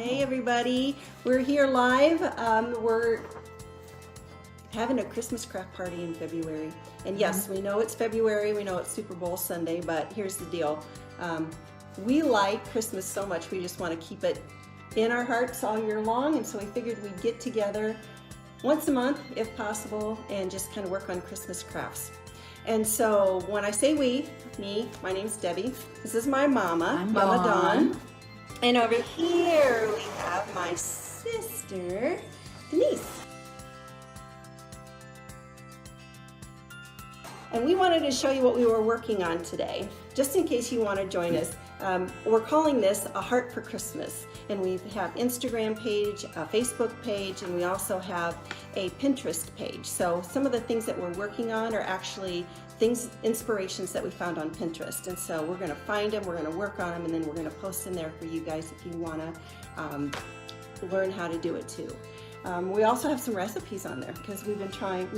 Hey everybody, we're here live. We're having a Christmas craft party in February. And yes, we know it's February, we know it's Super Bowl Sunday, but here's the deal. We like Christmas so much, we just want to keep it in our hearts all year long. And so we figured we'd get together once a month, if possible, and just kind of work on Christmas crafts. And so when I say we, my name's Debbie. This is my mama, Mama Dawn. And over here we have my sister, Denise. And we wanted to show you what we were working on today, just in case you want to join us. We're calling this A Heart for Christmas. And we have Instagram page, a Facebook page, and we also have a Pinterest page. So some of the things that we're working on are actually inspirations that we found on Pinterest. And so we're gonna find them, we're gonna work on them, and then we're gonna post them there for you guys if you wanna learn how to do it too. We also have some recipes on there because we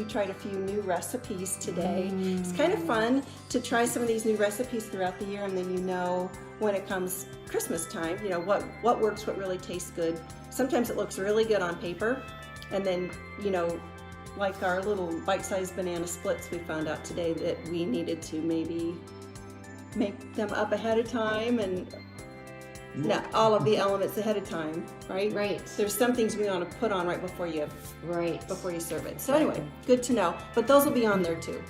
tried a few new recipes today. It's kind of fun to try some of these new recipes throughout the year, and then you know when it comes Christmas time, you know what works, what really tastes good. Sometimes it looks really good on paper, and then, you know, like our little bite-sized banana splits, we found out today that we needed to maybe make them up ahead of time and not all of the elements ahead of time, right? Right. There's some things we want to put on right before you serve it. So anyway, good to know. But those will be on there too.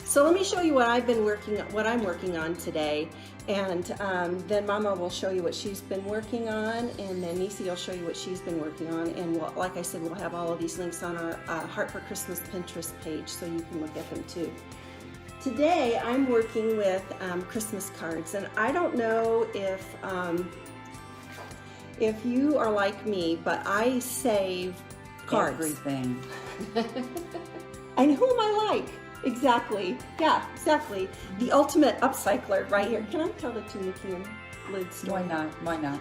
So let me show you what I'm working on today, and then Mama will show you what she's been working on, and then Nisi will show you what she's been working on. And like I said, we'll have all of these links on our Heart for Christmas Pinterest page, so you can look at them too. Today I'm working with Christmas cards, and I don't know if you are like me, but I save cards. Everything. And who am I like? Exactly. Yeah, exactly. The ultimate upcycler right here. Can I tell the tuna can lid story? Why not?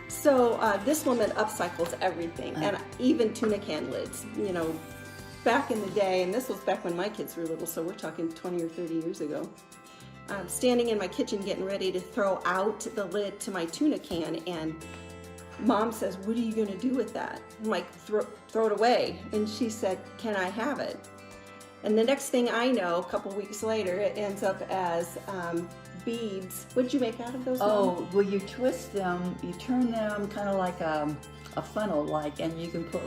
So this woman upcycles everything, and even tuna can lids. You know, back in the day, and this was back when my kids were little, so we're talking 20 or 30 years ago. I'm standing in my kitchen getting ready to throw out the lid to my tuna can, and Mom says, "What are you going to do with that?" I'm like, throw it away. And she said, "Can I have it?" And the next thing I know, a couple weeks later, it ends up as beads. What did you make out of those? Oh, well, you twist them, you turn them kind of like a funnel, and you can put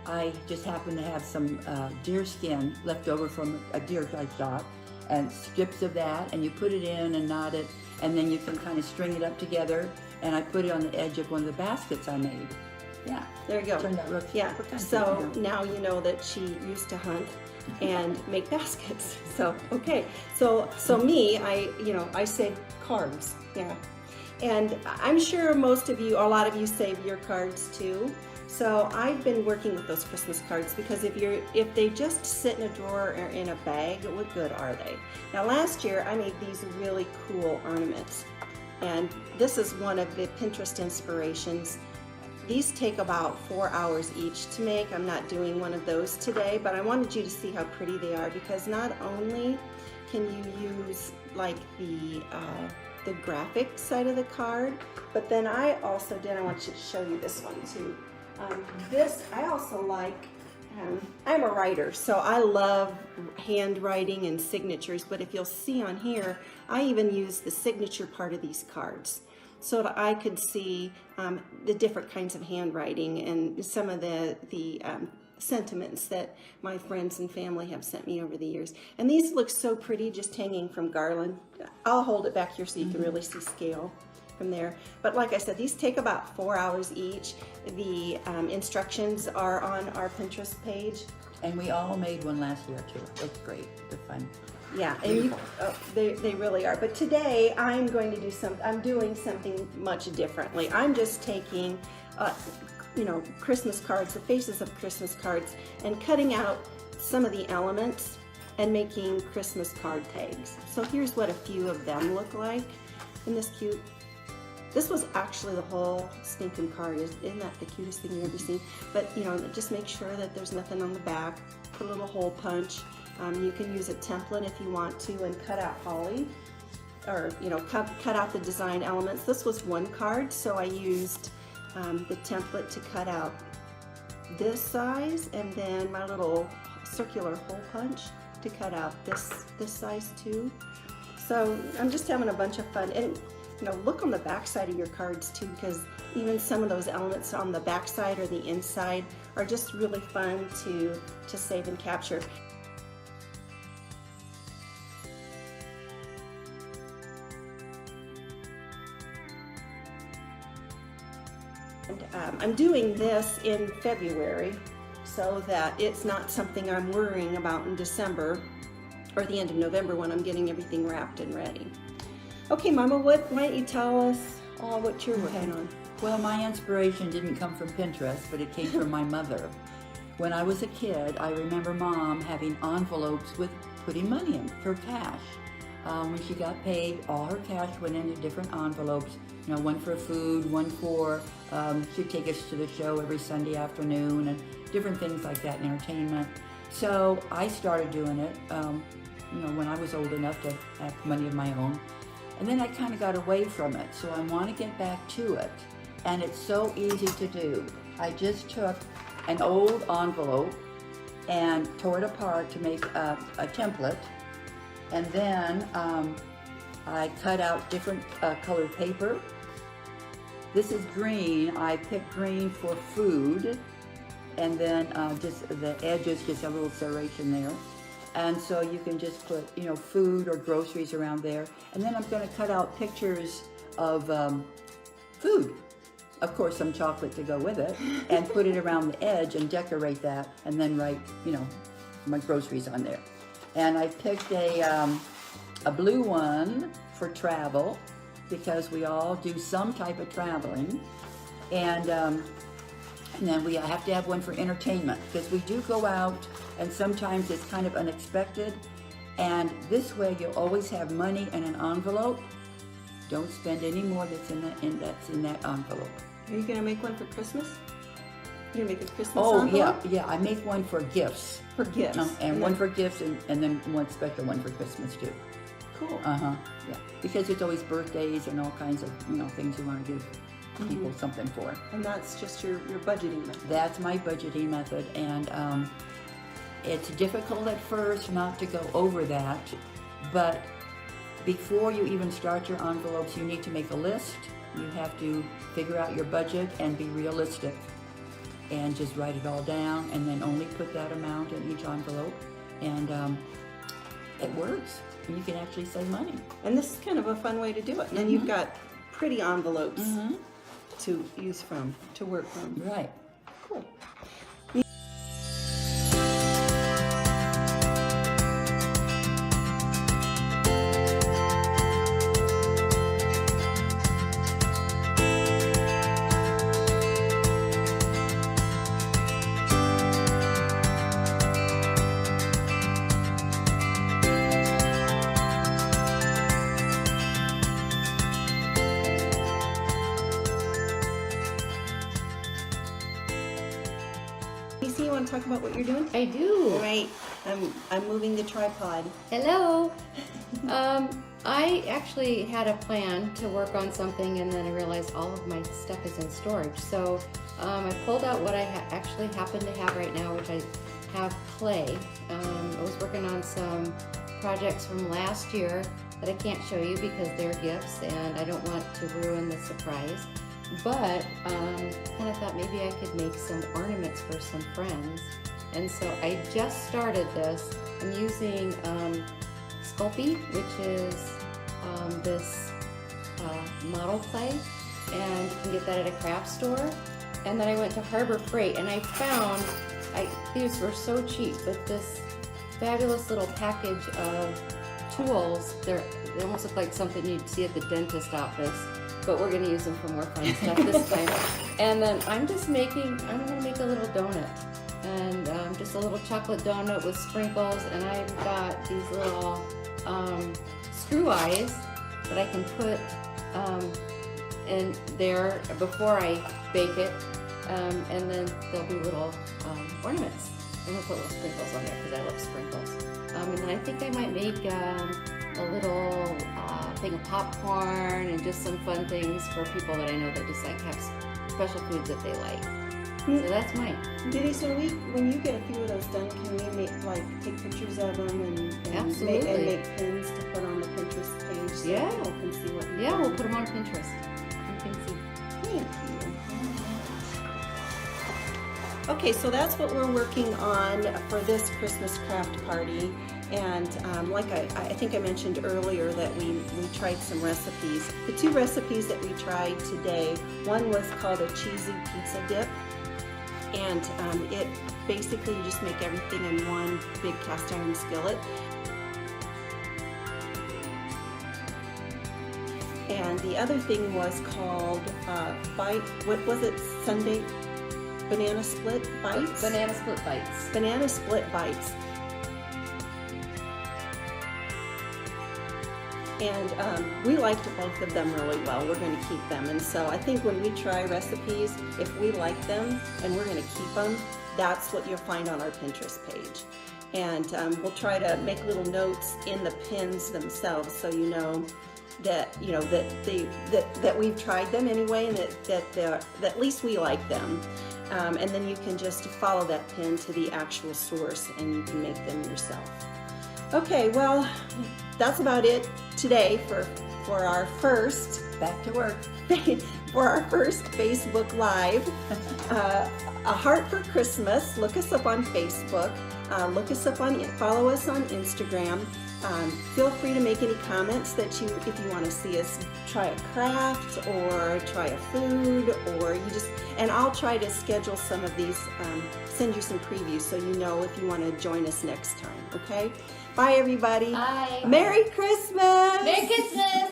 I just happen to have some deer skin left over from a deer I shot, and strips of that, and you put it in and knot it, and then you can kind of string it up together, and I put it on the edge of one of the baskets I made. Yeah. There you go. Turned out real cute. Yeah. So now you know that she used to hunt and make baskets. So okay. So me, I save cards. Yeah. And I'm sure most of you, or a lot of you, save your cards too. So I've been working with those Christmas cards because if they just sit in a drawer or in a bag, what good are they? Now last year I made these really cool ornaments, and this is one of the Pinterest inspirations. These take about 4 hours each to make. I'm not doing one of those today, but I wanted you to see how pretty they are, because not only can you use like the graphic side of the card, but then I want you to show you this one too. This, I also like, I'm a writer, so I love handwriting and signatures, but if you'll see on here, I even use the signature part of these cards so that I could see the different kinds of handwriting and some of the sentiments that my friends and family have sent me over the years. And these look so pretty just hanging from garland. I'll hold it back here so you can really see scale from there. But like I said, these take about 4 hours each. The instructions are on our Pinterest page. And we all made one last year too. It was great. They're fun. Yeah, and they really are. But today I'm doing something much differently. I'm just taking Christmas cards, the faces of Christmas cards, and cutting out some of the elements and making Christmas card tags. So here's what a few of them look like. Isn't this cute? This was actually the whole stinking card. Isn't that the cutest thing you've ever seen? But just make sure that there's nothing on the back. Put a little hole punch. You can use a template if you want to, and cut out holly. or cut out the design elements. This was one card, so I used the template to cut out this size, and then my little circular hole punch to cut out this size too. So I'm just having a bunch of fun. And look on the back side of your cards too, because even some of those elements on the back side or the inside are just really fun to save and capture. And, I'm doing this in February so that it's not something I'm worrying about in December or the end of November when I'm getting everything wrapped and ready. Okay, Mama, why don't you tell us what you're working on? Well, my inspiration didn't come from Pinterest, but it came from my mother. When I was a kid, I remember Mom having envelopes with putting money in, her cash. When she got paid, all her cash went into different envelopes. One for food, one for, she'd take us to the show every Sunday afternoon, and different things like that, and entertainment. So I started doing it, when I was old enough to have money of my own. And then I kind of got away from it, so I want to get back to it. And it's so easy to do. I just took an old envelope and tore it apart to make a template. And then I cut out different colored paper. This is green. I picked green for food. And then just the edges, just a little serration there. And so you can just put, food or groceries around there. And then I'm going to cut out pictures of food. Of course, some chocolate to go with it. And put it around the edge and decorate that. And then write, my groceries on there. And I picked a blue one for travel, because we all do some type of traveling. And then we have to have one for entertainment, because we do go out, and sometimes it's kind of unexpected. And this way, you'll always have money in an envelope. Don't spend any more that's in that envelope. Are you gonna make one for Christmas? You're gonna make a Christmas envelope? envelope? Yeah. I make one for gifts. For gifts. And one for gifts, and then one special one for Christmas too. Cool. Yeah. Because it's always birthdays and all kinds of things you want to give people something for. And that's just your budgeting method. That's my budgeting method, and it's difficult at first not to go over that, but before you even start your envelopes, you need to make a list. You have to figure out your budget and be realistic, and just write it all down, and then only put that amount in each envelope, and it works. You can actually save money. And this is kind of a fun way to do it. And then you've got pretty envelopes to use from, to work from. Right. Cool. You want to talk about what you're doing? I do. All right. I'm moving the tripod. Hello. I actually had a plan to work on something, and then I realized all of my stuff is in storage. So I pulled out what I actually happen to have right now, which I have clay. I was working on some projects from last year that I can't show you because they're gifts, and I don't want to ruin the surprise. But kind of thought maybe I could make some ornaments for some friends. And so I just started this. I'm using Sculpey, which is this model clay, and you can get that at a craft store. And then I went to Harbor Freight, and I found, these were so cheap, but this fabulous little package of tools. They almost look like something you'd see at the dentist office. But we're going to use them for more fun stuff this time. And then I'm going to make a little donut. And just a little chocolate donut with sprinkles. And I've got these little screw eyes that I can put in there before I bake it. And then there'll be little ornaments. I'm going to put little sprinkles on there because I love sprinkles. And then I think I might make a little thing of popcorn and just some fun things for people that I know that just like have special foods that they like. So that's mine. Denise, so when you get a few of those done, can we take pictures of them and Absolutely. make pins to put on the Pinterest page so Yeah. people can see what you Yeah, we'll do? put them on Pinterest. You can see. Thank you. Okay, so that's what we're working on for this Christmas craft party. And like I think I mentioned earlier that we tried some recipes. The 2 recipes that we tried today, one was called a cheesy pizza dip. And it basically, you just make everything in one big cast iron skillet. And the other thing was called what was it? Sunday banana split bites? Banana split bites. Banana split bites. And we liked both of them really well. We're going to keep them. And so I think when we try recipes, if we like them and we're going to keep them, that's what you'll find on our Pinterest page. And we'll try to make little notes in the pins themselves so you know that we've tried them anyway, and that at least we like them. And then you can just follow that pin to the actual source and you can make them yourself. Okay, well, that's about it today for our first Back to work. Facebook Live. A Heart for Christmas. Look us up on Facebook. Follow us on Instagram. Feel free to make any comments if you want to see us try a craft or try a food, and I'll try to schedule some of these, send you some previews so you know if you want to join us next time, okay? Bye everybody. Bye. Merry Christmas. Merry Christmas.